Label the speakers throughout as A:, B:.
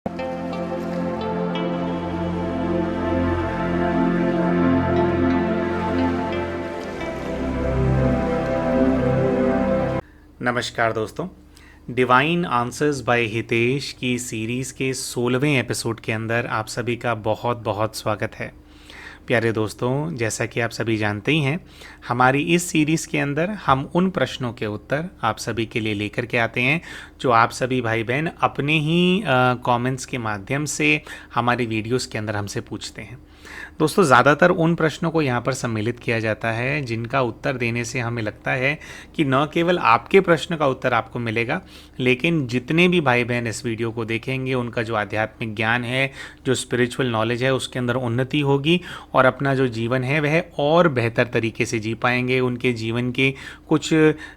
A: नमस्कार दोस्तों, divine answers bye Hitesh की सीरीज़ के 16वें एपिसोड के अंदर आप सभी का बहुत बहुत स्वागत है। प्यारे दोस्तों, जैसा कि आप सभी जानते ही हैं, हमारी इस सीरीज़ के अंदर हम उन प्रश्नों के उत्तर आप सभी के लिए लेकर के आते हैं जो आप सभी भाई बहन अपने ही कमेंट्स के माध्यम से हमारी वीडियोस के अंदर हमसे पूछते हैं। दोस्तों, ज़्यादातर उन प्रश्नों को यहाँ पर सम्मिलित किया जाता है जिनका उत्तर देने से हमें लगता है कि न केवल आपके प्रश्न का उत्तर आपको मिलेगा, लेकिन जितने भी भाई बहन इस वीडियो को देखेंगे उनका जो आध्यात्मिक ज्ञान है, जो स्पिरिचुअल नॉलेज है, उसके अंदर उन्नति होगी और अपना जो जीवन है वह और बेहतर तरीके से जी पाएंगे। उनके जीवन के कुछ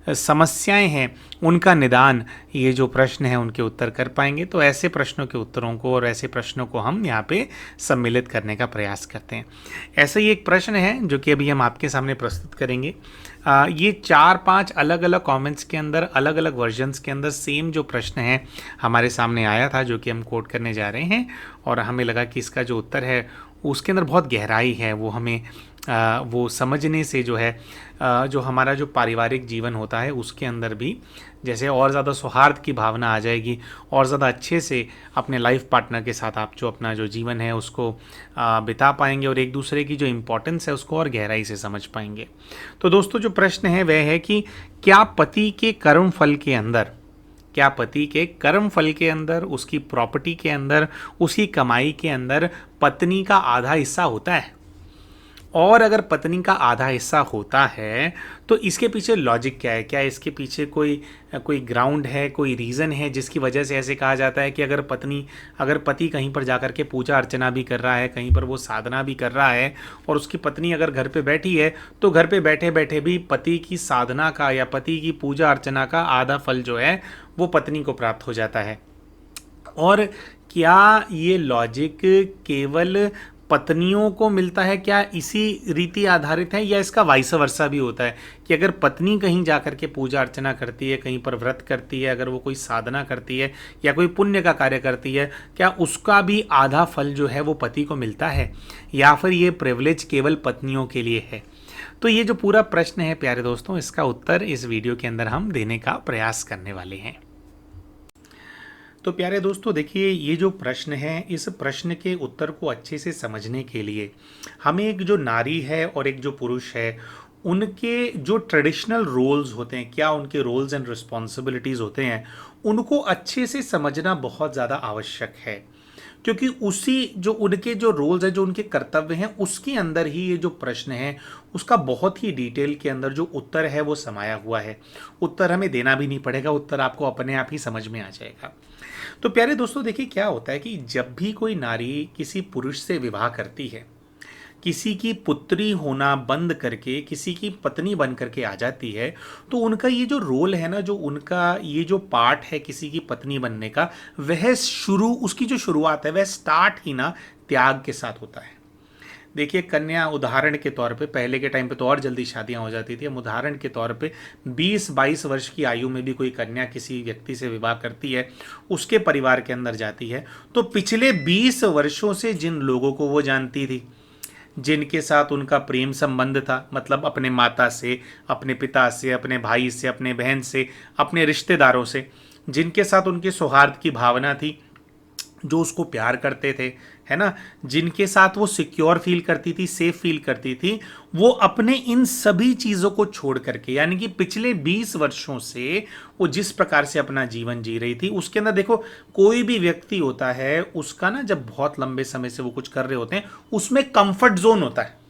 A: समस्याएं हैं, उनका निदान ये जो प्रश्न है उनके उत्तर कर पाएंगे। तो ऐसे प्रश्नों के उत्तरों को और ऐसे प्रश्नों को हम यहाँ पे सम्मिलित करने का प्रयास करते हैं। ऐसा ही एक प्रश्न है जो कि अभी हम आपके सामने प्रस्तुत करेंगे। ये 4-5 अलग अलग कमेंट्स के अंदर, अलग अलग वर्जन्स के अंदर सेम जो प्रश्न है हमारे सामने आया था, जो कि हम कोट करने जा रहे हैं। और हमें लगा कि इसका जो उत्तर है उसके अंदर बहुत गहराई है, वो हमें वो समझने से जो है जो हमारा जो पारिवारिक जीवन होता है उसके अंदर भी जैसे और ज़्यादा सौहार्द की भावना आ जाएगी, और ज़्यादा अच्छे से अपने लाइफ पार्टनर के साथ आप जो अपना जो जीवन है उसको बिता पाएंगे और एक दूसरे की जो इम्पोर्टेंस है उसको और गहराई से समझ पाएंगे। तो दोस्तों, जो प्रश्न है वह है कि क्या पति के कर्म फल के अंदर, क्या पति के कर्म फल के अंदर, उसकी प्रॉपर्टी के अंदर, उसकी कमाई के अंदर पत्नी का आधा हिस्सा होता है? और अगर पत्नी का आधा हिस्सा होता है तो इसके पीछे लॉजिक क्या है? क्या इसके पीछे कोई ग्राउंड है, कोई रीज़न है जिसकी वजह से ऐसे कहा जाता है कि अगर पति कहीं पर जाकर के पूजा अर्चना भी कर रहा है, कहीं पर वो साधना भी कर रहा है, और उसकी पत्नी अगर घर पे बैठी है, तो घर पे बैठे बैठे भी पति की साधना का या पति की पूजा अर्चना का आधा फल जो है वो पत्नी को प्राप्त हो जाता है? और क्या ये लॉजिक केवल पत्नियों को मिलता है? क्या इसी रीति आधारित है, या इसका वाइस वर्सा भी होता है कि अगर पत्नी कहीं जाकर के पूजा अर्चना करती है, कहीं पर व्रत करती है, अगर वो कोई साधना करती है या कोई पुण्य का कार्य करती है, क्या उसका भी आधा फल जो है वो पति को मिलता है, या फिर ये प्रिविलेज केवल पत्नियों के लिए है? तो ये जो पूरा प्रश्न है प्यारे दोस्तों, इसका उत्तर इस वीडियो के अंदर हम देने का प्रयास करने वाले हैं। तो प्यारे दोस्तों, देखिए, ये जो प्रश्न है, इस प्रश्न के उत्तर को अच्छे से समझने के लिए हमें एक जो नारी है और एक जो पुरुष है, उनके जो ट्रेडिशनल रोल्स होते हैं, क्या उनके रोल्स एंड रिस्पॉन्सिबिलिटीज़ होते हैं, उनको अच्छे से समझना बहुत ज़्यादा आवश्यक है। क्योंकि उसी जो उनके जो रोल्स है, जो उनके कर्तव्य हैं, उसके अंदर ही ये जो प्रश्न है उसका बहुत ही डिटेल के अंदर जो उत्तर है वो समाया हुआ है। उत्तर हमें देना भी नहीं पड़ेगा, उत्तर आपको अपने आप ही समझ में आ जाएगा। तो प्यारे दोस्तों, देखिए, क्या होता है कि जब भी कोई नारी किसी पुरुष से विवाह करती है, किसी की पुत्री होना बंद करके किसी की पत्नी बन करके आ जाती है, तो उनका ये जो रोल है ना, जो उनका ये जो पार्ट है किसी की पत्नी बनने का, वह उसकी जो शुरुआत है वह स्टार्ट ही ना त्याग के साथ होता है। देखिए, कन्या, उदाहरण के तौर पे, पहले के टाइम पे तो और जल्दी शादियां हो जाती थी, हम उदाहरण के तौर पे 20-22 वर्ष की आयु में भी कोई कन्या किसी व्यक्ति से विवाह करती है, उसके परिवार के अंदर जाती है, तो पिछले 20 वर्षों से जिन लोगों को वो जानती थी, जिनके साथ उनका प्रेम संबंध था, मतलब अपने माता से, अपने पिता से, अपने भाई से, अपने बहन से, अपने रिश्तेदारों से, जिनके साथ उनकी सौहार्द की भावना थी, जो उसको प्यार करते थे, है ना, जिनके साथ वो सिक्योर फील करती थी, सेफ फील करती थी, वो अपने इन सभी चीज़ों को छोड़ करके, यानी कि पिछले 20 वर्षों से वो जिस प्रकार से अपना जीवन जी रही थी, उसके अंदर देखो, कोई भी व्यक्ति होता है उसका ना, जब बहुत लंबे समय से वो कुछ कर रहे होते हैं, उसमें कंफर्ट जोन होता है।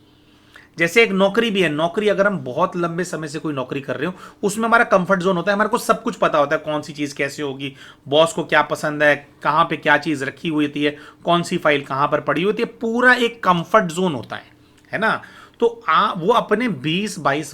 A: जैसे एक नौकरी भी है, नौकरी अगर हम बहुत लंबे समय से कोई नौकरी कर रहे हो, उसमें हमारा कंफर्ट जोन होता है, हमारे को सब कुछ पता होता है, कौन सी चीज़ कैसे होगी, बॉस को क्या पसंद है, कहाँ पे क्या चीज़ रखी हुई होती है, कौन सी फाइल कहाँ पर पड़ी होती है, पूरा एक कंफर्ट जोन होता है ना। तो वो अपने 20-22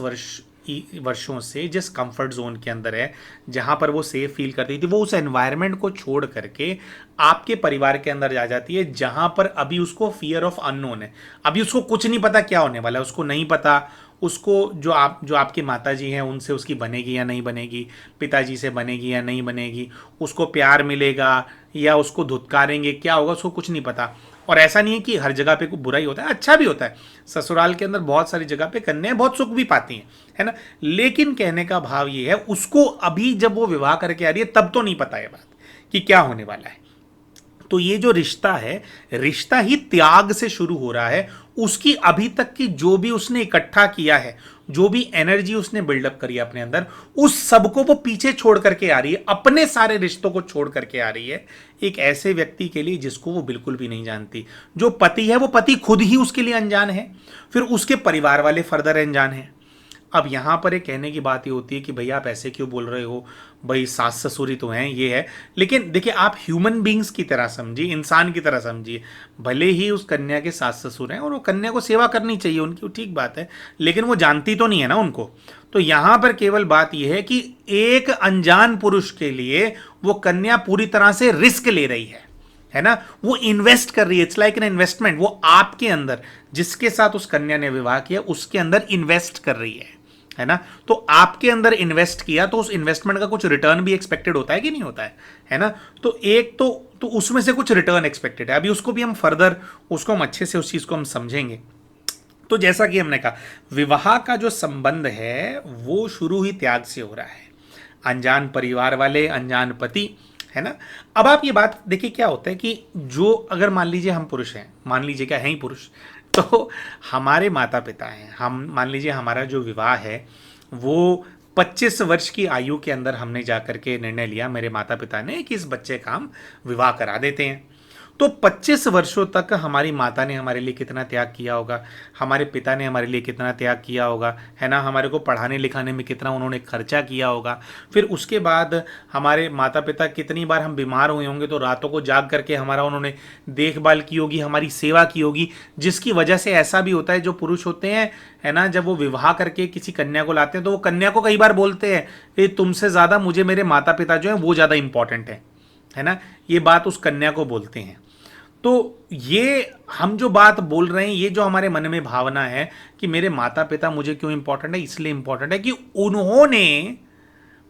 A: वर्षों से जिस कंफर्ट जोन के अंदर है, जहां पर वो सेफ फील करती थी, वो उस एनवायरनमेंट को छोड़ करके आपके परिवार के अंदर जा जाती है, जहां पर अभी उसको फियर ऑफ अननोन है, अभी उसको कुछ नहीं पता क्या होने वाला है, उसको नहीं पता उसको जो आपकी माता जी हैं उनसे उसकी बनेगी या नहीं बनेगी, पिताजी से बनेगी या नहीं बनेगी, उसको प्यार मिलेगा या उसको धुतकारेंगे, क्या होगा उसको कुछ नहीं पता। और ऐसा नहीं है कि हर जगह पे कोई बुरा ही होता है, अच्छा भी होता है। ससुराल के अंदर बहुत सारी जगह पे कन्याएं बहुत सुख भी पाती हैं, है ना। लेकिन कहने का भाव ये है, उसको अभी जब वो विवाह करके आ रही है तब तो नहीं पता है बात कि क्या होने वाला है। तो ये जो रिश्ता है, रिश्ता ही त्याग से शुरू हो रहा है। उसकी अभी तक की जो भी उसने इकट्ठा किया है, जो भी एनर्जी उसने बिल्डअप करी है अपने अंदर, उस सब को वो पीछे छोड़ करके आ रही है, अपने सारे रिश्तों को छोड़ करके आ रही है एक ऐसे व्यक्ति के लिए जिसको वो बिल्कुल भी नहीं जानती। जो पति है वो पति खुद ही उसके लिए अनजान है, फिर उसके परिवार वाले फर्दर अनजान है। अब यहाँ पर एक कहने की बात ये होती है कि भैया आप ऐसे क्यों बोल रहे हो, भाई सास ससुरी तो हैं, ये है। लेकिन देखिए, आप ह्यूमन बींग्स की तरह समझिए, इंसान की तरह समझिए। भले ही उस कन्या के सास ससुर हैं और वो कन्या को सेवा करनी चाहिए उनकी, ठीक बात है, लेकिन वो जानती तो नहीं है ना उनको। तो यहाँ पर केवल बात यह है कि एक अनजान पुरुष के लिए वो कन्या पूरी तरह से रिस्क ले रही है ना, वो इन्वेस्ट कर रही है। It's like an investment. वो आपके अंदर, जिसके साथ उस कन्या ने विवाह किया, उसके अंदर इन्वेस्ट कर रही है ना। तो आपके अंदर इन्वेस्ट किया तो उस इन्वेस्टमेंट का कुछ रिटर्न भी एक्सपेक्टेड होता है कि नहीं होता है ना। तो एक तो उसमें से कुछ रिटर्न एक्सपेक्टेड है। अभी उसको भी हम फर्दर, उसको हम अच्छे से उस चीज को हम समझेंगे। तो जैसा कि हमने कहा, विवाह का जो संबंध है वो शुरू ही त्याग से हो रहा है। अनजान परिवार वाले, अनजान पति, है ना। अब आप ये बात देखिए, क्या होता है कि जो, अगर मान लीजिए हम पुरुष हैं, मान लीजिए क्या है ही पुरुष, तो हमारे माता पिता हैं, हम मान लीजिए हमारा जो विवाह है वो 25 वर्ष की आयु के अंदर हमने जाकर के निर्णय लिया, मेरे माता पिता ने, कि इस बच्चे का हम विवाह करा देते हैं। तो 25 वर्षों तक हमारी माता ने हमारे लिए कितना त्याग किया होगा, हमारे पिता ने हमारे लिए कितना त्याग किया होगा, है ना। हमारे को पढ़ाने लिखाने में कितना उन्होंने खर्चा किया होगा। फिर उसके बाद हमारे माता पिता, कितनी बार हम बीमार हुए होंगे तो रातों को जाग करके हमारा उन्होंने देखभाल की होगी, हमारी सेवा की होगी। जिसकी वजह से ऐसा भी होता है, जो पुरुष होते हैं, है ना, जब वो विवाह करके किसी कन्या को लाते हैं तो वो कन्या को कई बार बोलते हैं कि तुमसे ज़्यादा मुझे मेरे माता पिता जो हैं वो ज़्यादा इंपॉर्टेंट है ना। ये बात उस कन्या को बोलते हैं। तो ये हम जो बात बोल रहे हैं, ये जो हमारे मन में भावना है कि मेरे माता पिता मुझे क्यों इंपॉर्टेंट है, इसलिए इंपॉर्टेंट है कि उन्होंने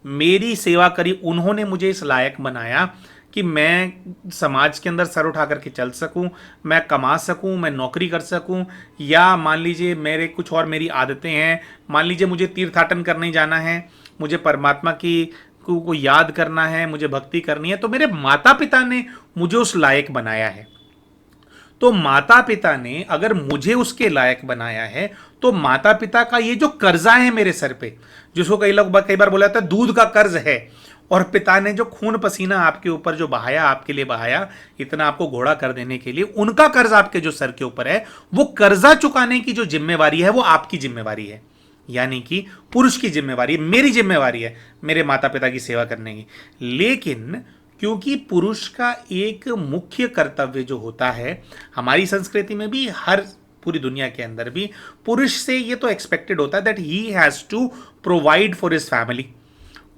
A: मेरी सेवा करी, उन्होंने मुझे इस लायक बनाया कि मैं समाज के अंदर सर उठा करके चल सकूं, मैं कमा सकूं, मैं नौकरी कर सकूं, या मान लीजिए मेरे कुछ और मेरी आदतें हैं, मान लीजिए मुझे तीर्थाटन करने जाना है, मुझे परमात्मा की को याद करना है, मुझे भक्ति करनी है, तो मेरे माता पिता ने मुझे उस लायक बनाया है। तो माता पिता ने अगर मुझे उसके लायक बनाया है, तो माता पिता का ये जो कर्जा है मेरे सर पे, जिसको कई लोग कई बार बोला जाता है दूध का कर्ज है, और पिता ने जो खून पसीना आपके ऊपर जो बहाया, आपके लिए बहाया, इतना आपको घोड़ा कर देने के लिए, उनका कर्ज आपके जो सर के ऊपर है, वो कर्जा चुकाने की जो जिम्मेवारी है वो आपकी जिम्मेवारी है। यानी कि पुरुष की जिम्मेवारी है, मेरी जिम्मेवारी है मेरे माता पिता की सेवा करने की। लेकिन क्योंकि पुरुष का एक मुख्य कर्तव्य जो होता है, हमारी संस्कृति में भी, हर पूरी दुनिया के अंदर भी, पुरुष से ये तो एक्सपेक्टेड होता है that he has to provide for his family.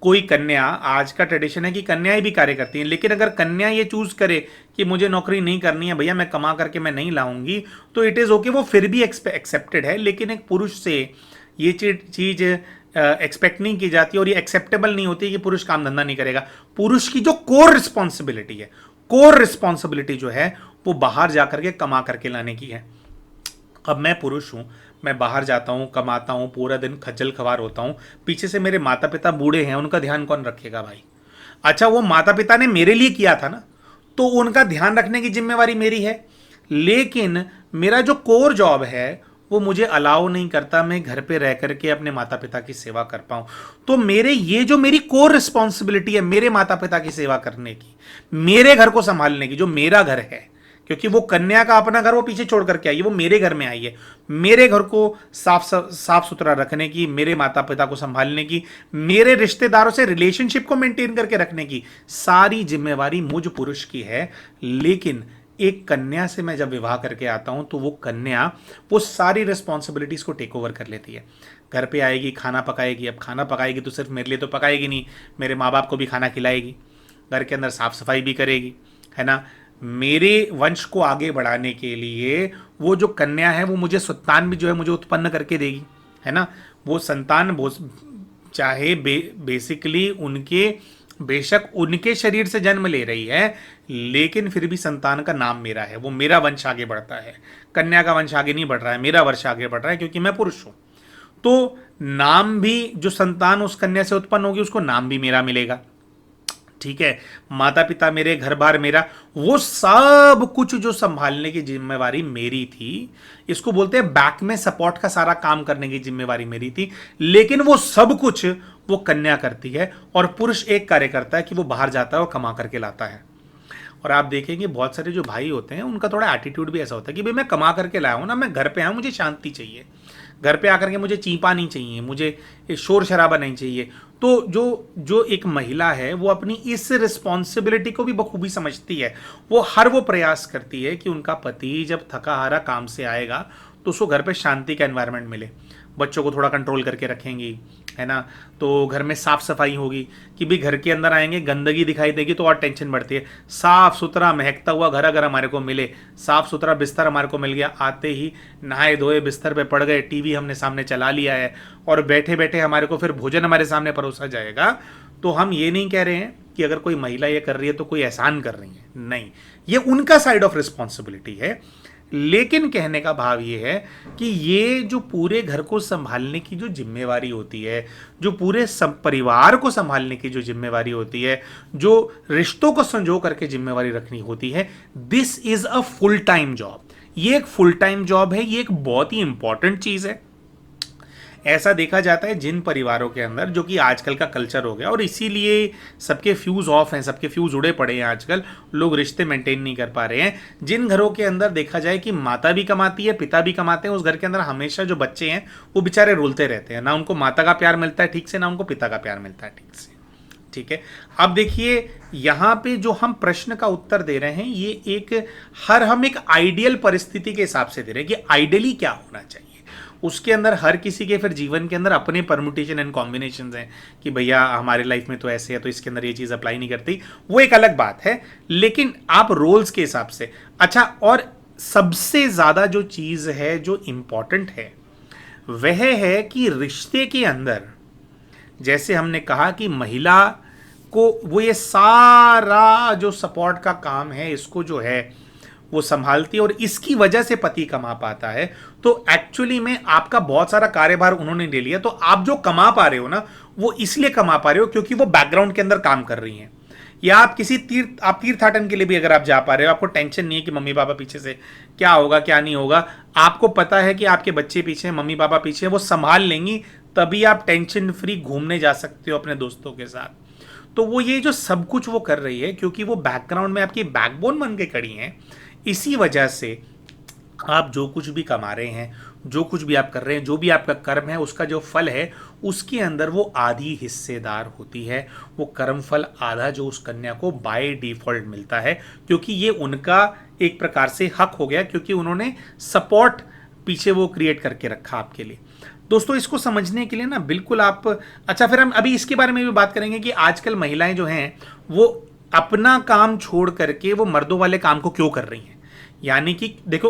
A: कोई कन्या, आज का ट्रेडिशन है कि कन्याएं भी कार्य करती हैं, लेकिन अगर कन्या ये चूज करे कि मुझे नौकरी नहीं करनी है भैया, मैं कमा करके मैं नहीं लाऊंगी, तो इट इज ओके, वो फिर भी एक्सेप्टेड है। लेकिन एक पुरुष से ये चीज एक्सपेक्ट नहीं की जाती और ये एक्सेप्टेबल नहीं होती कि पुरुष काम धंधा नहीं करेगा। पुरुष की जो कोर रिस्पॉन्सिबिलिटी है, कोर रिस्पॉन्सिबिलिटी जो है, वो बाहर जाकर के कमा करके लाने की है। अब मैं पुरुष हूं, मैं बाहर जाता हूं, कमाता हूं, पूरा दिन खज्जल खवार होता हूं, पीछे से मेरे माता पिता बूढ़े हैं, उनका ध्यान कौन रखेगा भाई। अच्छा, वो माता पिता ने मेरे लिए किया था ना, तो उनका ध्यान रखने की जिम्मेवारी मेरी है। लेकिन मेरा जो कोर जॉब है वो मुझे अलाउ नहीं करता मैं घर पे रह करके अपने माता पिता की सेवा कर पाऊं। तो मेरे ये जो मेरी कोर रिस्पॉन्सिबिलिटी है मेरे माता पिता की सेवा करने की, मेरे घर को संभालने की, जो मेरा घर है, क्योंकि वो कन्या का अपना घर वो पीछे छोड़ करके आई है, वो मेरे घर में आई है, मेरे घर को साफ सुथरा रखने की, मेरे माता पिता को संभालने की, मेरे रिश्तेदारों से रिलेशनशिप को मेंटेन करके रखने की सारी जिम्मेवारी मुझ पुरुष की है। लेकिन एक कन्या से मैं जब विवाह करके आता हूं तो वो कन्या वो सारी रिस्पॉन्सिबिलिटीज को टेक ओवर कर लेती है। घर पे आएगी, खाना पकाएगी। अब खाना पकाएगी तो सिर्फ मेरे लिए तो पकाएगी नहीं, मेरे माँ बाप को भी खाना खिलाएगी, घर के अंदर साफ सफाई भी करेगी, है ना। मेरे वंश को आगे बढ़ाने के लिए वो जो कन्या है वो मुझे संतान भी जो है मुझे उत्पन्न करके देगी, है ना। वो संतान चाहे बेसिकली उनके बेशक उनके शरीर से जन्म ले रही है, लेकिन फिर भी संतान का नाम मेरा है, वो मेरा वंश आगे बढ़ता है। कन्या का वंश आगे नहीं बढ़ रहा है, मेरा वंश आगे बढ़ रहा है, क्योंकि मैं पुरुष हूं। तो नाम भी, जो संतान उस कन्या से उत्पन्न होगी उसको नाम भी मेरा मिलेगा, ठीक है। माता पिता मेरे, घर बार मेरा, वो सब कुछ जो संभालने की जिम्मेवारी मेरी थी, इसको बोलते हैं बैक में सपोर्ट का सारा काम करने की जिम्मेवारी मेरी थी। लेकिन वो सब कुछ वो कन्या करती है, और पुरुष एक कार्य करता है कि वो बाहर जाता है और कमा करके लाता है। और आप देखेंगे बहुत सारे जो भाई होते हैं उनका थोड़ा एटीट्यूड भी ऐसा होता है कि भाई मैं कमा करके लाया हूं ना, मैं घर पे आया, मुझे शांति चाहिए, घर पे आकर के मुझे चींपा नहीं चाहिए, मुझे शोर शराबा नहीं चाहिए। तो जो जो एक महिला है वो अपनी इस रिस्पॉन्सिबिलिटी को भी बखूबी समझती है। वो वो प्रयास करती है कि उनका पति जब थका हारा काम से आएगा तो उसको घर पे शांति का एनवायरनमेंट मिले, बच्चों को थोड़ा कंट्रोल करके रखेंगी, है ना। तो घर में साफ सफाई होगी, कि भी घर के अंदर आएंगे गंदगी दिखाई देगी तो और टेंशन बढ़ती है। साफ सुथरा महकता हुआ घर अगर हमारे को मिले, साफ सुथरा बिस्तर हमारे को मिल गया, आते ही नहाए धोए बिस्तर पे पड़ गए, टीवी हमने सामने चला लिया है, और बैठे बैठे हमारे को फिर भोजन हमारे सामने परोसा जाएगा, तो हम ये नहीं कह रहे हैं कि अगर कोई महिला ये कर रही है तो कोई एहसान कर रही है, नहीं, ये उनका साइड ऑफ रिस्पॉन्सिबिलिटी है। लेकिन कहने का भाव ये है कि ये जो पूरे घर को संभालने की जो जिम्मेवारी होती है, जो पूरे परिवार को संभालने की जो जिम्मेवारी होती है, जो रिश्तों को संजो करके जिम्मेवारी रखनी होती है, this is a full time job. ये एक फुल टाइम जॉब है, ये एक बहुत ही इंपॉर्टेंट चीज है। ऐसा देखा जाता है जिन परिवारों के अंदर, जो कि आजकल का कल्चर हो गया, और इसीलिए सबके फ्यूज ऑफ हैं, सबके फ्यूज उड़े पड़े हैं, आजकल लोग रिश्ते मेंटेन नहीं कर पा रहे हैं। जिन घरों के अंदर देखा जाए कि माता भी कमाती है, पिता भी कमाते हैं, उस घर के अंदर हमेशा जो बच्चे हैं वो बेचारे रोलते रहते हैं, ना उनको माता का प्यार मिलता है ठीक से, ना उनको पिता का प्यार मिलता है ठीक से, ठीक है। अब देखिए यहां पे जो हम प्रश्न का उत्तर दे रहे हैं, ये एक हम एक आइडियल परिस्थिति के हिसाब से दे रहे हैं कि आइडियली क्या होना चाहिए। उसके अंदर हर किसी के फिर जीवन के अंदर अपने परमुटेशन एंड कॉम्बिनेशन हैं कि भैया हमारे लाइफ में तो ऐसे है तो इसके अंदर ये चीज़ अप्लाई नहीं करती, वो एक अलग बात है। लेकिन आप रोल्स के हिसाब से, अच्छा, और सबसे ज़्यादा जो चीज़ है जो इम्पॉर्टेंट है वह है कि रिश्ते के अंदर, जैसे हमने कहा कि महिला को वो ये सारा जो सपोर्ट का काम है इसको जो है वो संभालती है, और इसकी वजह से पति कमा पाता है। तो एक्चुअली में आपका बहुत सारा कार्यभार उन्होंने ले लिया, तो आप जो कमा पा रहे हो ना, वो इसलिए कमा पा रहे हो क्योंकि वो बैकग्राउंड के अंदर काम कर रही हैं। या आप किसी तीर्थाटन के लिए भी अगर आप जा पा रहे हो, आपको टेंशन नहीं है कि मम्मी पापा पीछे से क्या होगा क्या नहीं होगा, आपको पता है कि आपके बच्चे पीछे, मम्मी पापा पीछे, वो संभाल लेंगी, तभी आप टेंशन फ्री घूमने जा सकते हो अपने दोस्तों के साथ। तो वो ये जो सब कुछ वो कर रही है क्योंकि वो बैकग्राउंड में आपकी बैकबोन बन के खड़ी हैं। इसी वजह से आप जो कुछ भी कमा रहे हैं, जो कुछ भी आप कर रहे हैं, जो भी आपका कर्म है, उसका जो फल है उसके अंदर वो आधी हिस्सेदार होती है। वो कर्म फल आधा जो उस कन्या को बाय डिफॉल्ट मिलता है, क्योंकि ये उनका एक प्रकार से हक हो गया, क्योंकि उन्होंने सपोर्ट पीछे वो क्रिएट करके रखा आपके लिए। दोस्तों इसको समझने के लिए ना बिल्कुल आप, अच्छा, फिर हम अभी इसके बारे में भी बात करेंगे कि आजकल महिलाएं जो हैं वो अपना काम छोड़ करके वो मर्दों वाले काम को क्यों कर रही हैं। यानी कि देखो,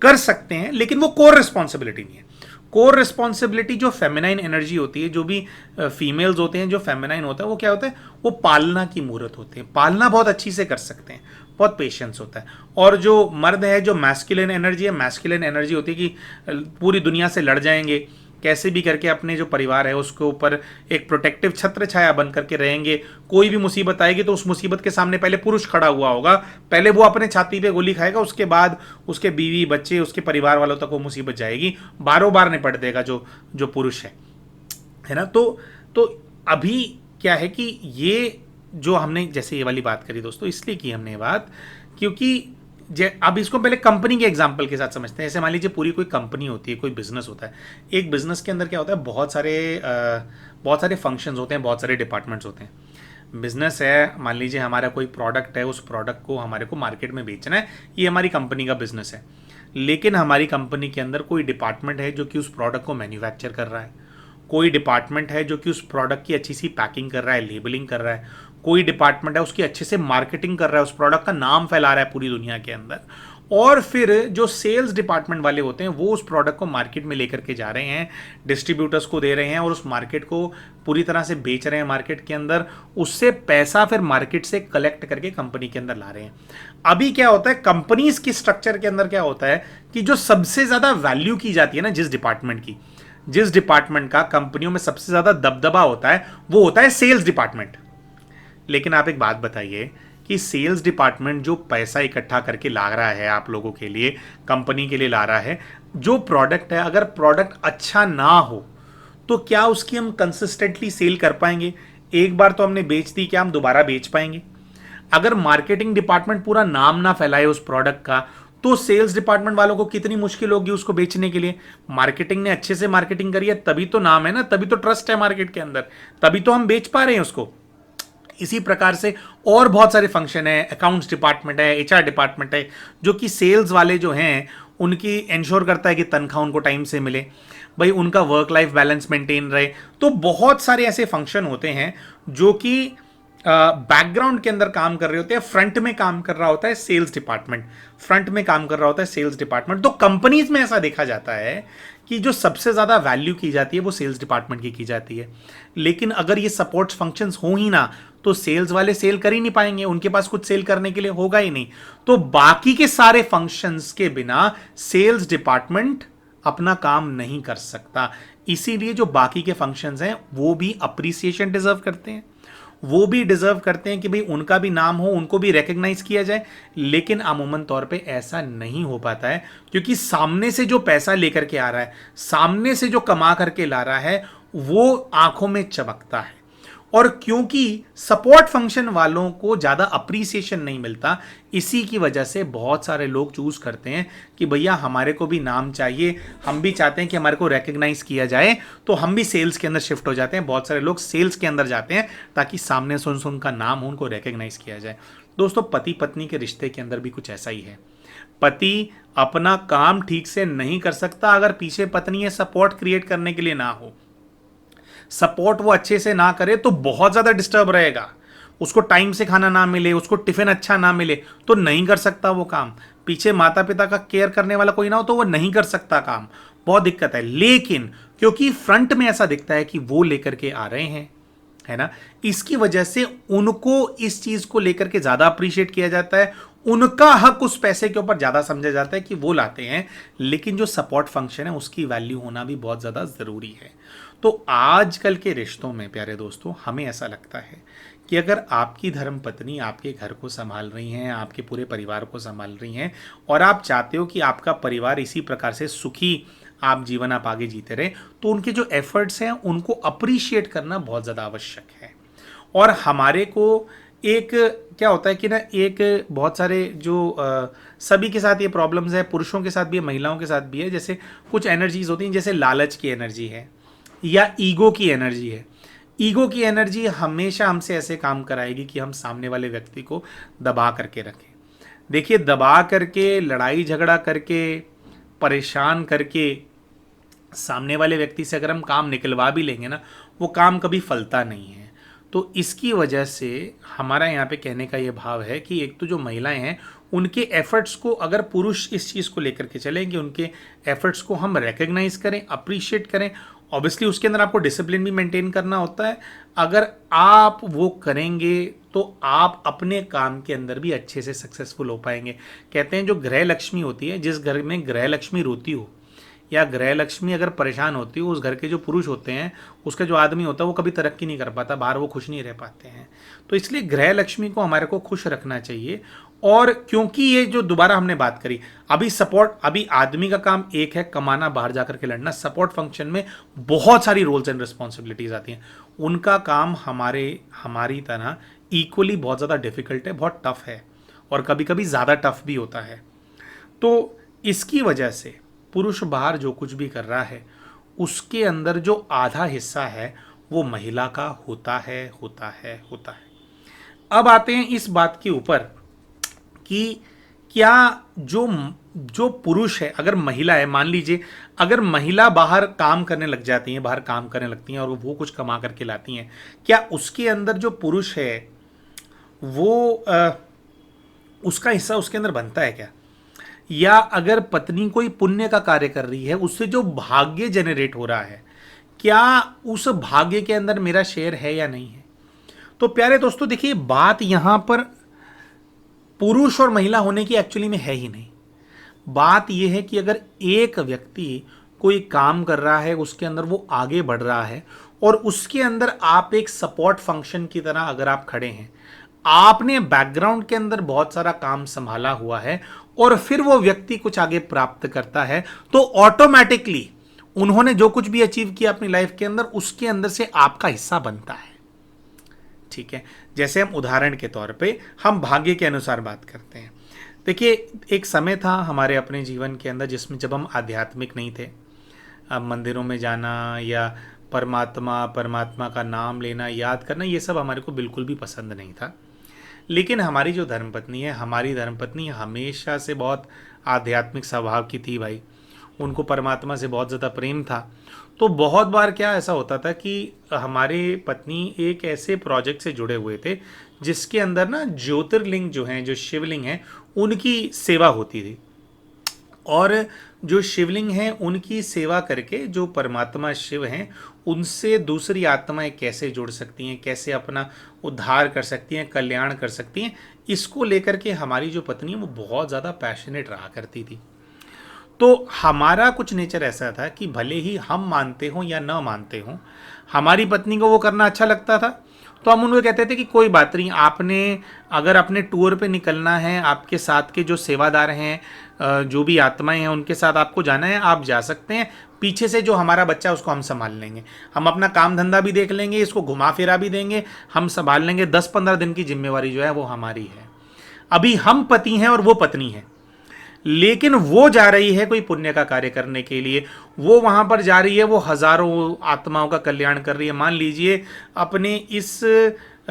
A: कर सकते हैं लेकिन वो कोर रिस्पॉन्सिबिलिटी नहीं है। कोर रिस्पॉन्सिबिलिटी जो फेमिनाइन एनर्जी होती है, जो भी फीमेल्स होते हैं, जो फेमिनाइन होता है, वो क्या होता है, वो पालना की मूर्त होते हैं, पालना बहुत अच्छी से कर सकते हैं, बहुत पेशेंस होता है। और जो मर्द है, जो मैस्कुलिन एनर्जी है, मैस्कुलिन एनर्जी होती है कि पूरी दुनिया से लड़ जाएंगे, कैसे भी करके अपने जो परिवार है उसके ऊपर एक प्रोटेक्टिव छत्र छाया बन करके रहेंगे। कोई भी मुसीबत आएगी तो उस मुसीबत के सामने पहले पुरुष खड़ा हुआ होगा, पहले वो अपने छाती पे गोली खाएगा, उसके बाद उसके बीवी बच्चे, उसके परिवार वालों तक वो मुसीबत जाएगी, बारों बार निपट देगा जो पुरुष है ना। तो अभी क्या है कि ये जो हमने जैसे ये वाली बात करी दोस्तों, इसलिए की हमने बात क्योंकि अब इसको पहले कंपनी के एग्जांपल के साथ समझते हैं। जैसे मान लीजिए पूरी कोई कंपनी होती है, कोई बिजनेस होता है। एक बिजनेस के अंदर क्या होता है, बहुत सारे फंक्शंस होते हैं, बहुत सारे डिपार्टमेंट्स होते हैं। बिजनेस है, मान लीजिए हमारा कोई प्रोडक्ट है, उस प्रोडक्ट को हमारे को मार्केट में बेचना है, ये हमारी कंपनी का बिजनेस है। लेकिन हमारी कंपनी के अंदर कोई डिपार्टमेंट है जो कि उस प्रोडक्ट को मैन्युफैक्चर कर रहा है, कोई डिपार्टमेंट है जो कि उस प्रोडक्ट की अच्छी सी पैकिंग कर रहा है, लेबलिंग कर रहा है, कोई डिपार्टमेंट है उसकी अच्छे से मार्केटिंग कर रहा है, उस प्रोडक्ट का नाम फैला रहा है पूरी दुनिया के अंदर, और फिर जो सेल्स डिपार्टमेंट वाले होते हैं वो उस प्रोडक्ट को मार्केट में लेकर के जा रहे हैं, डिस्ट्रीब्यूटर्स को दे रहे हैं और उस मार्केट को पूरी तरह से बेच रहे हैं मार्केट के अंदर, उससे पैसा फिर मार्केट से कलेक्ट करके कंपनी के अंदर ला रहे हैं। अभी क्या होता है, कंपनीज की स्ट्रक्चर के अंदर क्या होता है कि जो सबसे ज्यादा वैल्यू की जाती है ना, जिस डिपार्टमेंट का कंपनियों में सबसे ज्यादा दबदबा होता है, वो होता है सेल्स डिपार्टमेंट। लेकिन आप एक बात बताइए कि सेल्स डिपार्टमेंट जो पैसा इकट्ठा करके ला रहा है आप लोगों के लिए, कंपनी के लिए ला रहा है, जो प्रोडक्ट है, अगर प्रोडक्ट अच्छा ना हो तो क्या उसकी हम कंसिस्टेंटली सेल कर पाएंगे? एक बार तो हमने बेच दी, क्या हम दोबारा बेच पाएंगे? अगर मार्केटिंग डिपार्टमेंट पूरा नाम ना फैलाए उस प्रोडक्ट का, तो सेल्स डिपार्टमेंट वालों को कितनी मुश्किल होगी उसको बेचने के लिए। मार्केटिंग ने अच्छे से मार्केटिंग करी है तभी तो नाम है ना, तभी तो ट्रस्ट है मार्केट के अंदर, तभी तो हम बेच पा रहे हैं उसको। इसी प्रकार से और बहुत सारे फंक्शन है, अकाउंट्स डिपार्टमेंट है, एचआर डिपार्टमेंट है, जो कि सेल्स वाले जो हैं उनकी इंश्योर करता है कि तनख्वाह उनको टाइम से मिले, भाई उनका वर्क लाइफ बैलेंस मेंटेन रहे। तो बहुत सारे ऐसे फंक्शन होते हैं जो कि बैकग्राउंड के अंदर काम कर रहे होते हैं, फ्रंट में काम कर रहा होता है सेल्स डिपार्टमेंट, फ्रंट में काम कर रहा होता है सेल्स डिपार्टमेंट। तो कंपनीज में ऐसा देखा जाता है कि जो सबसे ज्यादा वैल्यू की जाती है वो सेल्स डिपार्टमेंट की जाती है। लेकिन अगर ये सपोर्ट फंक्शंस हो ही ना तो सेल्स वाले सेल कर ही नहीं पाएंगे, उनके पास कुछ सेल करने के लिए होगा ही नहीं। तो बाकी के सारे फंक्शंस के बिना सेल्स डिपार्टमेंट अपना काम नहीं कर सकता। इसीलिए जो बाकी के फंक्शंस हैं वो भी अप्रिसिएशन डिजर्व करते हैं, वो भी डिजर्व करते हैं कि भाई उनका भी नाम हो, उनको भी रिकग्नाइज किया जाए। लेकिन अमूमन तौर पे ऐसा नहीं हो पाता है, क्योंकि सामने से जो पैसा लेकर के आ रहा है, सामने से जो कमा करके ला रहा है, वो आंखों में चमकता है। और क्योंकि सपोर्ट फंक्शन वालों को ज्यादा अप्रिसिएशन नहीं मिलता, इसी की वजह से बहुत सारे लोग चूज करते हैं कि भैया हमारे को भी नाम चाहिए, हम भी चाहते हैं कि हमारे को रिकग्नाइज किया जाए, तो हम भी सेल्स के अंदर शिफ्ट हो जाते हैं। बहुत सारे लोग सेल्स के अंदर जाते हैं ताकि सामने से उनका नाम हो, उनको रिकग्नाइज किया जाए। दोस्तों, पति पत्नी के रिश्ते के अंदर भी कुछ ऐसा ही है। पति अपना काम ठीक से नहीं कर सकता अगर पीछे पत्नी सपोर्ट क्रिएट करने के लिए ना हो, सपोर्ट वो अच्छे से ना करे तो बहुत ज्यादा डिस्टर्ब रहेगा। उसको टाइम से खाना ना मिले, उसको टिफिन अच्छा ना मिले तो नहीं कर सकता वो काम। पीछे माता पिता का केयर करने वाला कोई ना हो तो वो नहीं कर सकता काम, बहुत दिक्कत है। लेकिन क्योंकि फ्रंट में ऐसा दिखता है कि वो लेकर के आ रहे हैं, है ना, इसकी वजह से उनको इस चीज को लेकर के ज्यादा अप्रिशिएट किया जाता है, उनका हक उस पैसे के ऊपर ज्यादा समझा जाता है कि वो लाते हैं। लेकिन जो सपोर्ट फंक्शन है उसकी वैल्यू होना भी बहुत ज्यादा जरूरी है। तो आजकल के रिश्तों में प्यारे दोस्तों, हमें ऐसा लगता है कि अगर आपकी धर्मपत्नी आपके घर को संभाल रही हैं, आपके पूरे परिवार को संभाल रही हैं, और आप चाहते हो कि आपका परिवार इसी प्रकार से सुखी आप जीवन आप आगे जीते रहे, तो उनके जो एफर्ट्स हैं उनको अप्रिशिएट करना बहुत ज़्यादा आवश्यक है। और हमारे को एक क्या होता है कि ना, एक बहुत सारे जो सभी के साथ ये प्रॉब्लम्स है, पुरुषों के साथ भी है, महिलाओं के साथ भी है। जैसे कुछ एनर्जीज होती हैं, जैसे लालच की एनर्जी है या ईगो की एनर्जी है। ईगो की एनर्जी हमेशा हमसे ऐसे काम कराएगी कि हम सामने वाले व्यक्ति को दबा करके रखें। देखिए, दबा करके, लड़ाई झगड़ा करके, परेशान करके सामने वाले व्यक्ति से अगर हम काम निकलवा भी लेंगे ना, वो काम कभी फलता नहीं है। तो इसकी वजह से हमारा यहाँ पे कहने का ये भाव है कि एक तो जो महिलाएं हैं उनके एफर्ट्स को अगर पुरुष इस चीज़ को लेकर के चलें कि उनके एफर्ट्स को हम रिकग्नाइज करें, अप्रिशिएट करें। ऑब्वियसली उसके अंदर आपको डिसिप्लिन भी मेंटेन करना होता है। अगर आप वो करेंगे तो आप अपने काम के अंदर भी अच्छे से सक्सेसफुल हो पाएंगे। कहते हैं जो गृह लक्ष्मी होती है, जिस घर में गृह लक्ष्मी रोती हो या गृह लक्ष्मी अगर परेशान होती हो, उस घर के जो पुरुष होते हैं, उसका जो आदमी होता है, वो कभी तरक्की नहीं कर पाता, बाहर वो खुश नहीं रह पाते हैं। तो इसलिए गृह लक्ष्मी को हमारे को खुश रखना चाहिए। और क्योंकि ये जो दोबारा हमने बात करी, अभी सपोर्ट, अभी आदमी का काम एक है कमाना, बाहर जाकर के लड़ना। सपोर्ट फंक्शन में बहुत सारी रोल्स एंड रिस्पॉन्सिबिलिटीज आती हैं, उनका काम हमारी तरह इक्वली बहुत ज़्यादा डिफिकल्ट है, बहुत टफ है, और कभी कभी ज़्यादा टफ भी होता है। तो इसकी वजह से पुरुष बाहर जो कुछ भी कर रहा है, उसके अंदर जो आधा हिस्सा है वो महिला का होता है। अब आते हैं इस बात के ऊपर कि क्या जो पुरुष है, अगर महिला है, मान लीजिए अगर महिला बाहर काम करने लग जाती हैं, बाहर काम करने लगती हैं और वो कुछ कमा करके लाती हैं, क्या उसके अंदर जो पुरुष है वो उसका हिस्सा उसके अंदर बनता है क्या? या अगर पत्नी कोई पुण्य का कार्य कर रही है, उससे जो भाग्य जनरेट हो रहा है, क्या उस भाग्य के अंदर मेरा शेयर है या नहीं है। तो प्यारे दोस्तों देखिए, बात यहां पर पुरुष और महिला होने की एक्चुअली में है ही नहीं। बात यह है कि अगर एक व्यक्ति कोई काम कर रहा है, उसके अंदर वो आगे बढ़ रहा है और उसके अंदर आप एक सपोर्ट फंक्शन की तरह अगर आप खड़े हैं, आपने बैकग्राउंड के अंदर बहुत सारा काम संभाला हुआ है और फिर वो व्यक्ति कुछ आगे प्राप्त करता है, तो ऑटोमेटिकली उन्होंने जो कुछ भी अचीव किया अपनी लाइफ के अंदर, उसके अंदर से आपका हिस्सा बनता है। ठीक है, जैसे हम उदाहरण के तौर पे हम भाग्य के अनुसार बात करते हैं। देखिए, एक समय था हमारे अपने जीवन के अंदर जिसमें जब हम आध्यात्मिक नहीं थे, अब मंदिरों में जाना या परमात्मा का नाम लेना, याद करना, ये सब हमारे को बिल्कुल भी पसंद नहीं था। लेकिन हमारी जो धर्मपत्नी है, हमारी धर्मपत्नी हमेशा से बहुत आध्यात्मिक स्वभाव की थी भाई। उनको परमात्मा से बहुत ज़्यादा प्रेम था। तो बहुत बार क्या ऐसा होता था कि हमारे पत्नी एक ऐसे प्रोजेक्ट से जुड़े हुए थे जिसके अंदर ना ज्योतिर्लिंग जो हैं, जो शिवलिंग हैं, उनकी सेवा होती थी। और जो शिवलिंग हैं उनकी सेवा करके जो परमात्मा शिव हैं, उनसे दूसरी आत्माएं कैसे जुड़ सकती हैं, कैसे अपना उद्धार कर सकती हैं, कल्याण कर सकती हैं, इसको लेकर के हमारी जो पत्नी है वो बहुत ज़्यादा पैशनेट रहा करती थी। तो हमारा कुछ नेचर ऐसा था कि भले ही हम मानते हों या न मानते हों, हमारी पत्नी को वो करना अच्छा लगता था। तो हम उनको कहते थे कि कोई बात नहीं, आपने अगर अपने टूर पे निकलना है, आपके साथ के जो सेवादार हैं, जो भी आत्माएं हैं, उनके साथ आपको जाना है, आप जा सकते हैं। पीछे से जो हमारा बच्चा है उसको हम संभाल लेंगे, हम अपना काम धंधा भी देख लेंगे, इसको घुमा फिरा भी देंगे, हम संभाल लेंगे। 10-15 दिन की जिम्मेवारी जो है वो हमारी है। अभी हम पति हैं और वो पत्नी है, लेकिन वो जा रही है कोई पुण्य का कार्य करने के लिए। वो वहां पर जा रही है, वो हजारों आत्माओं का कल्याण कर रही है। मान लीजिए अपने इस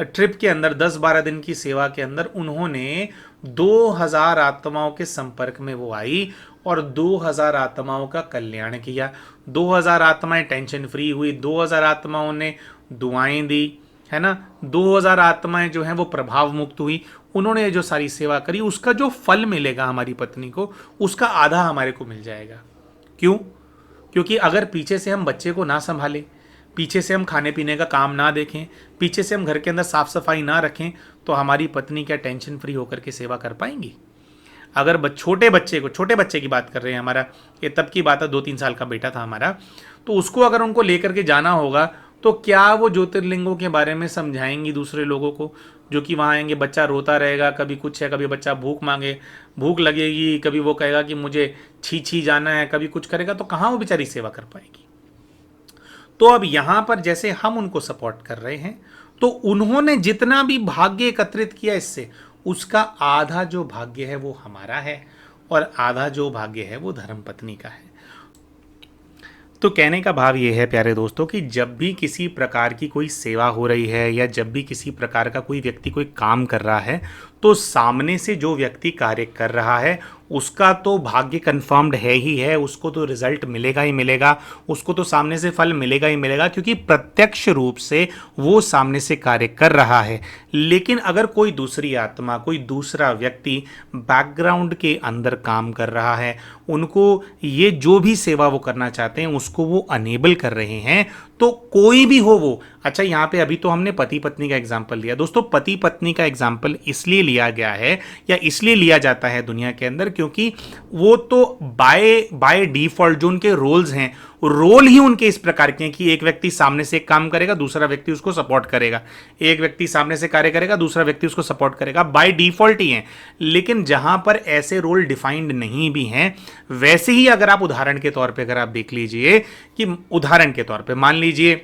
A: ट्रिप के अंदर 10-12 दिन की सेवा के अंदर उन्होंने 2000 आत्माओं के संपर्क में वो आई और 2000 आत्माओं का कल्याण किया। 2000 आत्माएं टेंशन फ्री हुई, 2000 आत्माओं ने दुआएं दी, है ना, 2000 आत्माएं जो हैं वो प्रभाव मुक्त हुई। उन्होंने जो सारी सेवा करी, उसका जो फल मिलेगा हमारी पत्नी को, उसका आधा हमारे को मिल जाएगा। क्यों? क्योंकि अगर पीछे से हम बच्चे को ना संभालें, पीछे से हम खाने पीने का काम ना देखें, पीछे से हम घर के अंदर साफ सफाई ना रखें, तो हमारी पत्नी क्या टेंशन फ्री होकर के सेवा कर पाएंगी? अगर छोटे बच्चे की बात कर रहे हैं, हमारा ये तब की बात है, 2-3 साल का बेटा था हमारा, तो उसको अगर उनको लेकर के जाना होगा, तो क्या वो ज्योतिर्लिंगों के बारे में समझाएंगी दूसरे लोगों को जो कि वहाँ आएंगे? बच्चा रोता रहेगा, कभी कुछ है, कभी बच्चा भूख लगेगी, कभी वो कहेगा कि मुझे छी जाना है, कभी कुछ करेगा, तो कहाँ वो बेचारी सेवा कर पाएगी? तो अब यहाँ पर जैसे हम उनको सपोर्ट कर रहे हैं, तो उन्होंने जितना भी भाग्य एकत्रित किया इससे, उसका आधा जो भाग्य है वो हमारा है और आधा जो भाग्य है वो धर्मपत्नी का है। तो कहने का भाव ये है प्यारे दोस्तों कि जब भी किसी प्रकार की कोई सेवा हो रही है या जब भी किसी प्रकार का कोई व्यक्ति कोई काम कर रहा है, तो सामने से जो व्यक्ति कार्य कर रहा है उसका तो भाग्य कंफर्म्ड है ही है, उसको तो रिजल्ट मिलेगा ही मिलेगा, उसको तो सामने से फल मिलेगा ही मिलेगा, क्योंकि प्रत्यक्ष रूप से वो सामने से कार्य कर रहा है। लेकिन अगर कोई दूसरी आत्मा, कोई दूसरा व्यक्ति बैकग्राउंड के अंदर काम कर रहा है, उनको ये जो भी सेवा वो करना चाहते हैं उसको वो अनेबल कर रहे हैं, तो कोई भी हो वो, अच्छा यहाँ पे अभी तो हमने पति पत्नी का एग्जाम्पल लिया दोस्तों, पति पत्नी का एग्जाम्पल इसलिए लिया गया है या इसलिए लिया जाता है दुनिया के अंदर क्योंकि वो तो बाय डिफॉल्ट जो उनके रोल्स हैं, रोल ही उनके इस प्रकार के हैं कि एक व्यक्ति सामने से एक काम करेगा, दूसरा व्यक्ति उसको सपोर्ट करेगा, एक व्यक्ति सामने से कार्य करेगा, दूसरा व्यक्ति उसको सपोर्ट करेगा, बाय डिफॉल्ट ही है। लेकिन जहां पर ऐसे रोल डिफाइंड नहीं भी हैं, वैसे ही अगर आप उदाहरण के तौर पे अगर आप देख लीजिए कि उदाहरण के तौर पे मान लीजिए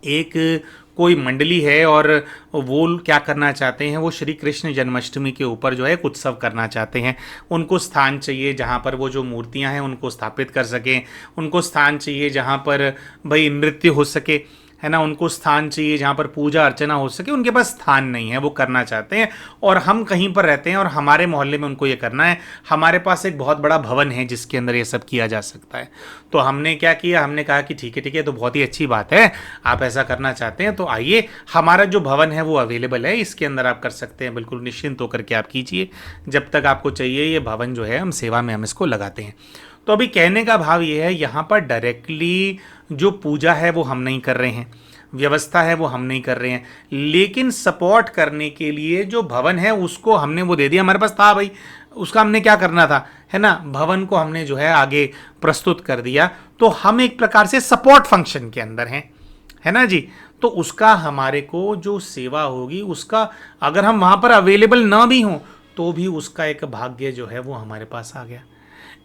A: एक कोई मंडली है और वो क्या करना चाहते हैं, वो श्री कृष्ण जन्माष्टमी के ऊपर जो है एक उत्सव करना चाहते हैं। उनको स्थान चाहिए जहाँ पर वो जो मूर्तियाँ हैं उनको स्थापित कर सकें, उनको स्थान चाहिए जहाँ पर भाई नृत्य हो सके, है ना, उनको स्थान चाहिए जहाँ पर पूजा अर्चना हो सके, उनके पास स्थान नहीं है, वो करना चाहते हैं और हम कहीं पर रहते हैं और हमारे मोहल्ले में उनको ये करना है, हमारे पास एक बहुत बड़ा भवन है जिसके अंदर ये सब किया जा सकता है। तो हमने क्या किया, हमने कहा कि ठीक है तो बहुत ही अच्छी बात है, आप ऐसा करना चाहते हैं तो आइए, हमारा जो भवन है वो अवेलेबल है, इसके अंदर आप कर सकते हैं, बिल्कुल निश्चिंत होकर के आप कीजिए, जब तक आपको चाहिए ये भवन जो है हम सेवा में हम इसको लगाते हैं। तो अभी कहने का भाव ये है, यहाँ पर डायरेक्टली जो पूजा है वो हम नहीं कर रहे हैं, व्यवस्था है वो हम नहीं कर रहे हैं, लेकिन सपोर्ट करने के लिए जो भवन है उसको हमने वो दे दिया, हमारे पास था भाई, उसका हमने क्या करना था, है ना, भवन को हमने जो है आगे प्रस्तुत कर दिया, तो हम एक प्रकार से सपोर्ट फंक्शन के अंदर हैं, है ना जी। तो उसका हमारे को जो सेवा होगी उसका, अगर हम वहाँ पर अवेलेबल ना भी हों तो भी उसका एक भाग्य जो है वो हमारे पास आ गया।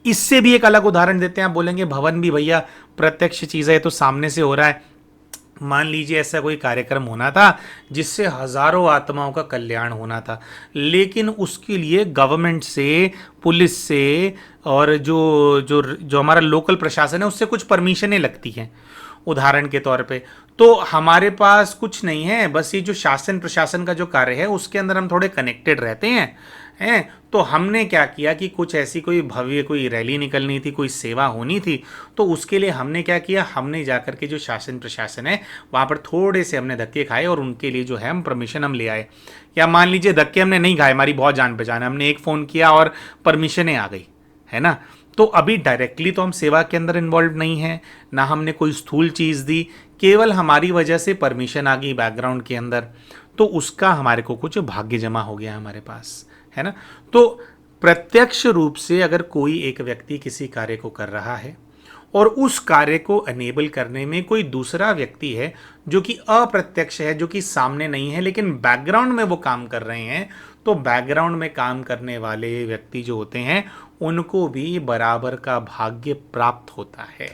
A: इससे भी एक अलग उदाहरण देते हैं, आप बोलेंगे भवन भी भैया प्रत्यक्ष चीज़ है तो सामने से हो रहा है। मान लीजिए ऐसा कोई कार्यक्रम होना था जिससे हजारों आत्माओं का कल्याण होना था, लेकिन उसके लिए गवर्नमेंट से, पुलिस से और जो जो जो हमारा लोकल प्रशासन है उससे कुछ परमिशनें लगती हैं, उदाहरण के तौर पे। तो हमारे पास कुछ नहीं है, बस ये जो शासन प्रशासन का जो कार्य है उसके अंदर हम थोड़े कनेक्टेड रहते हैं। तो हमने क्या किया कि कुछ ऐसी कोई भव्य कोई रैली निकलनी थी, कोई सेवा होनी थी, तो उसके लिए हमने क्या किया, हमने जाकर के जो शासन प्रशासन है वहाँ पर थोड़े से हमने धक्के खाए और उनके लिए जो है हम परमिशन हम ले आए। या मान लीजिए धक्के हमने नहीं खाए, हमारी बहुत जान पहचान है, हमने एक फ़ोन किया और परमिशनें आ गई, है ना। तो अभी डायरेक्टली तो हम सेवा के अंदर इन्वॉल्व नहीं है, ना हमने कोई स्थूल चीज़ दी, केवल हमारी वजह से परमिशन आ गई बैकग्राउंड के अंदर, तो उसका हमारे को कुछ भाग्य जमा हो गया हमारे पास, है ना। तो प्रत्यक्ष रूप से अगर कोई एक व्यक्ति किसी कार्य को कर रहा है और उस कार्य को अनेबल करने में कोई दूसरा व्यक्ति है जो कि अप्रत्यक्ष है, जो कि सामने नहीं है लेकिन बैकग्राउंड में वो काम कर रहे हैं, तो बैकग्राउंड में काम करने वाले व्यक्ति जो होते हैं उनको भी बराबर का भाग्य प्राप्त होता है।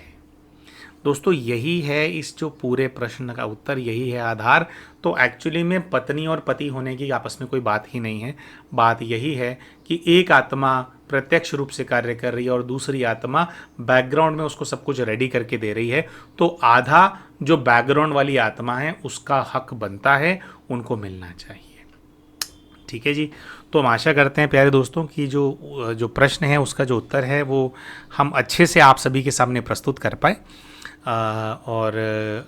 A: दोस्तों यही है इस जो पूरे प्रश्न का उत्तर, यही है आधार। तो एक्चुअली में पत्नी और पति होने की आपस में कोई बात ही नहीं है, बात यही है कि एक आत्मा प्रत्यक्ष रूप से कार्य कर रही है और दूसरी आत्मा बैकग्राउंड में उसको सब कुछ रेडी करके दे रही है, तो आधा जो बैकग्राउंड वाली आत्मा है उसका हक बनता है, उनको मिलना चाहिए। ठीक है जी। तो हम आशा करते हैं प्यारे दोस्तों कि जो प्रश्न है उसका जो उत्तर है वो हम अच्छे से आप सभी के सामने प्रस्तुत कर पाए, और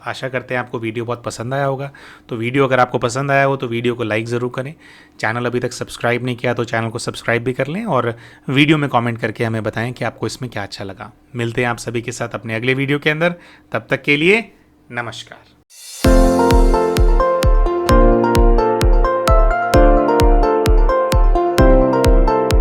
A: आशा करते हैं आपको वीडियो बहुत पसंद आया होगा। तो वीडियो अगर आपको पसंद आया हो तो वीडियो को लाइक ज़रूर करें, चैनल अभी तक सब्सक्राइब नहीं किया तो चैनल को सब्सक्राइब भी कर लें, और वीडियो में कमेंट करके हमें बताएं कि आपको इसमें क्या अच्छा लगा। मिलते हैं आप सभी के साथ अपने अगले वीडियो के अंदर, तब तक के लिए नमस्कार।